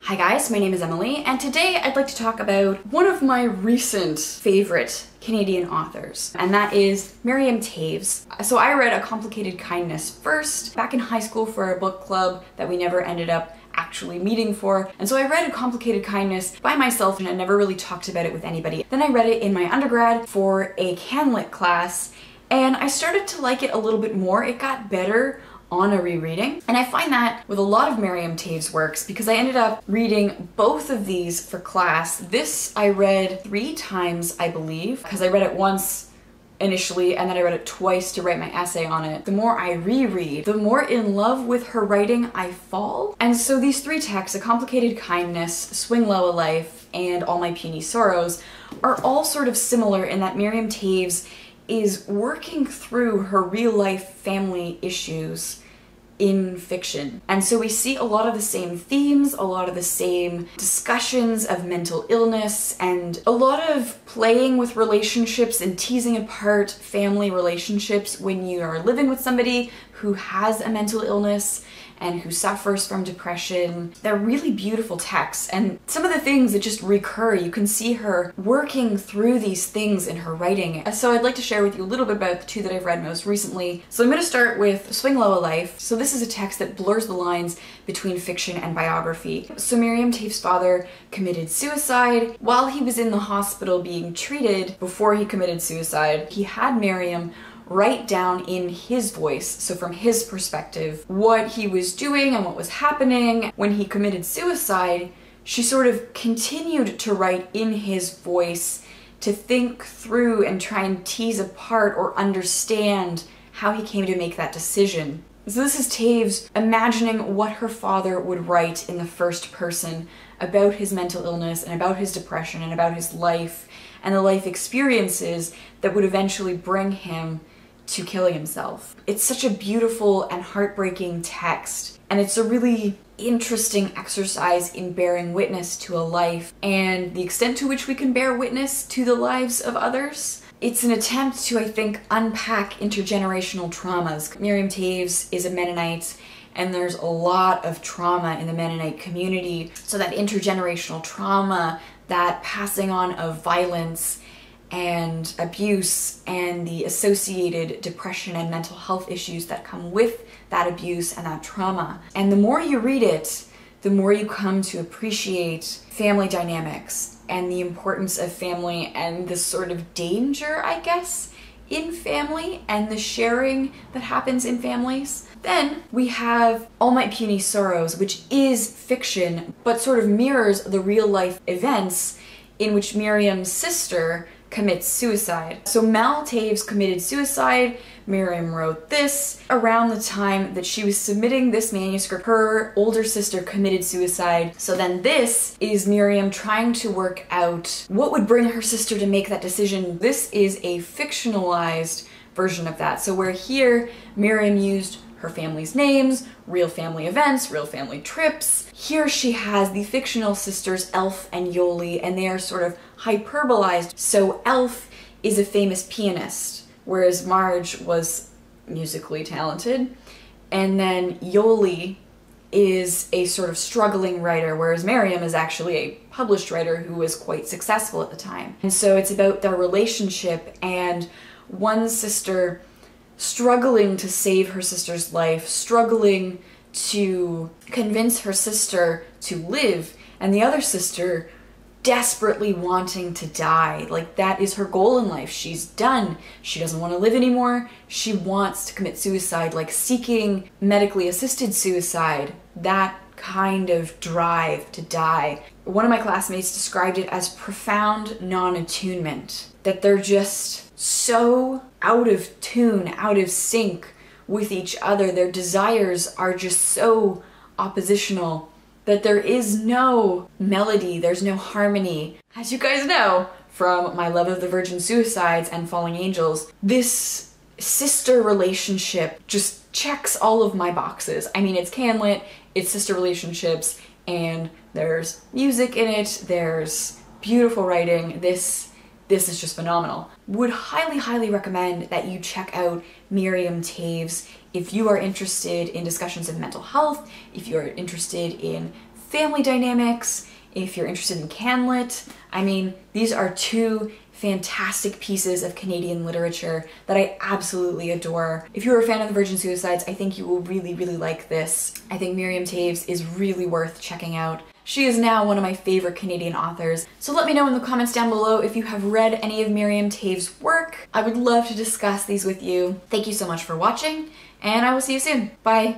Hi guys, my name is Emily, and today I'd like to talk about one of my recent favorite Canadian authors, and that is Miriam Toews. So I read A Complicated Kindness first, back in high school for a book club that we never ended up actually meeting for. And so I read A Complicated Kindness by myself and I never really talked about it with anybody. Then I read it in my undergrad for a CanLit class, and I started to like it a little bit more. It got better on a rereading. And I find that with a lot of Miriam Toews works because I ended up reading both of these for class. This I read 3 times, I believe, because I read it once initially and then I read it twice to write my essay on it. The more I reread, the more in love with her writing I fall. And so these 3 texts, A Complicated Kindness, Swing Low a Life, and All My Puny Sorrows, are all sort of similar in that Miriam Toews is working through her real life family issues in fiction. And so we see a lot of the same themes, a lot of the same discussions of mental illness, and a lot of playing with relationships and teasing apart family relationships when you are living with somebody who has a mental illness and who suffers from depression. They're really beautiful texts, and some of the things that just recur, you can see her working through these things in her writing. So I'd like to share with you a little bit about the 2 that I've read most recently. So I'm going to start with Swing Low a Life. So this is a text that blurs the lines between fiction and biography. So Miriam Toews' father committed suicide. While he was in the hospital being treated before he committed suicide, he had Miriam write down in his voice, so from his perspective, what he was doing and what was happening. When he committed suicide, she sort of continued to write in his voice to think through and try and tease apart or understand how he came to make that decision. So this is Toews imagining what her father would write in the first person about his mental illness and about his depression and about his life and the life experiences that would eventually bring him to killing himself. It's such a beautiful and heartbreaking text, and it's a really interesting exercise in bearing witness to a life and the extent to which we can bear witness to the lives of others. It's an attempt to, I think, unpack intergenerational traumas. Miriam Toews is a Mennonite, and there's a lot of trauma in the Mennonite community. So that intergenerational trauma, that passing on of violence and abuse and the associated depression and mental health issues that come with that abuse and that trauma. And the more you read it, the more you come to appreciate family dynamics and the importance of family and the sort of danger, I guess, in family and the sharing that happens in families. Then we have All My Puny Sorrows, which is fiction, but sort of mirrors the real life events in which Miriam's sister commits suicide. So Mel Toews committed suicide. Miriam wrote this. Around the time that she was submitting this manuscript, her older sister committed suicide. So then this is Miriam trying to work out what would bring her sister to make that decision. This is a fictionalized version of that. So where here Miriam used her family's names, real family events, real family trips. Here she has the fictional sisters Elf and Yoli, and they are sort of hyperbolized. So Elf is a famous pianist, whereas Marge was musically talented. And then Yoli is a sort of struggling writer, whereas Miriam is actually a published writer who was quite successful at the time. And so it's about their relationship and one sister struggling to save her sister's life, struggling to convince her sister to live, and the other sister desperately wanting to die. Like, that is her goal in life. She's done. She doesn't want to live anymore. She wants to commit suicide, like seeking medically assisted suicide. That kind of drive to die. One of my classmates described it as profound non-attunement, that they're just so out of tune, out of sync with each other. Their desires are just so oppositional that there is no melody, there's no harmony. As you guys know from my love of the Virgin Suicides and Falling Angels, this sister relationship just checks all of my boxes. I mean, it's CanLit, it's sister relationships, and there's music in it, there's beautiful writing. This is just phenomenal. Would highly, highly recommend that you check out Miriam Toews if you are interested in discussions of mental health, if you're interested in family dynamics, if you're interested in Canlit. I mean, these are two fantastic pieces of Canadian literature that I absolutely adore. If you're a fan of the Virgin Suicides, I think you will really, really like this. I think Miriam Toews is really worth checking out. She is now one of my favorite Canadian authors. So let me know in the comments down below if you have read any of Miriam Toews' work. I would love to discuss these with you. Thank you so much for watching, and I will see you soon. Bye.